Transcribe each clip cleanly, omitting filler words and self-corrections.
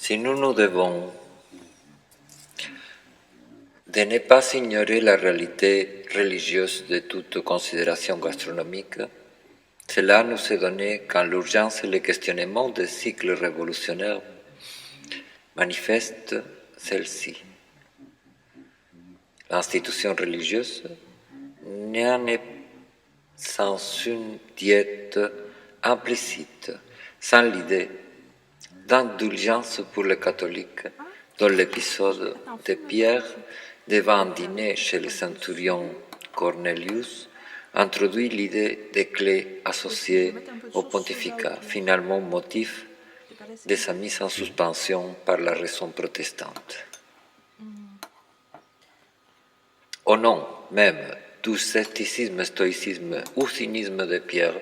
Si nous devons de ne pas ignorer la réalité religieuse de toute considération gastronomique, cela nous est donné quand l'urgence et le questionnement des cycles révolutionnaires manifestent celle-ci. L'institution religieuse n'en est sans une diète implicite, sans l'idée d'indulgence pour les catholiques, dans l'épisode de Pierre devant un dîner chez le centurion Cornelius, introduit l'idée des clés associées au pontificat, finalement motif de sa mise en suspension par la raison protestante. Au nom même du scepticisme, stoïcisme ou cynisme de Pierre,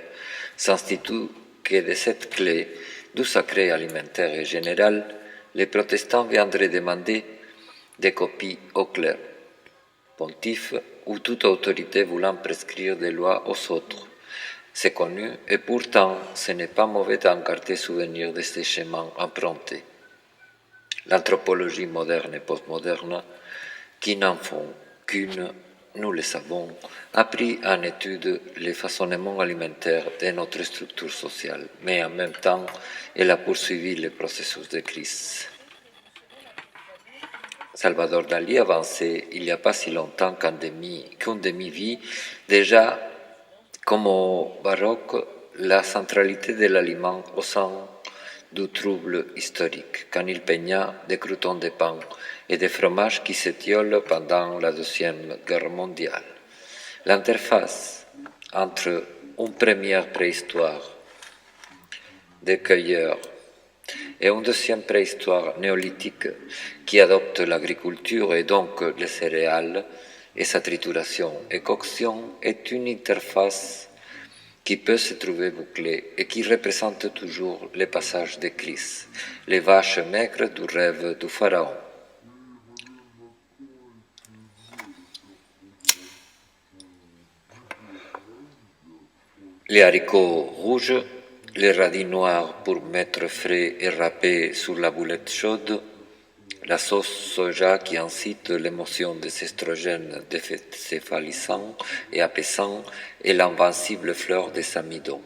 s'institue que de cette clé du sacré alimentaire et général, les protestants viendraient demander des copies au clerc, pontife ou toute autorité voulant prescrire des lois aux autres. C'est connu et pourtant ce n'est pas mauvais d'en garder souvenir de ces chemins empruntés. L'anthropologie moderne et postmoderne, qui n'en font qu'une, nous le savons, a pris en étude les façonnements alimentaires de notre structure sociale, mais en même temps, elle a poursuivi le processus de crise. Salvador Dalí avançait il n'y a pas si longtemps qu'une demi-vie, déjà comme au baroque, la centralité de l'aliment au sein du trouble historique, quand il peigna des croûtons de pain et des fromages qui s'étiolent pendant la Deuxième Guerre mondiale. L'interface entre une première préhistoire des cueilleurs et une deuxième préhistoire néolithique qui adopte l'agriculture et donc les céréales et sa trituration et coction est une interface qui peut se trouver bouclée et qui représente toujours le passage de Christ, les vaches maigres du rêve du Pharaon. Les haricots rouges, les radis noirs pour mettre frais et râpés sur la boulette chaude, la sauce soja qui incite l'émotion des estrogènes décéphalisants et apaisants et l'invincible fleur des amidons.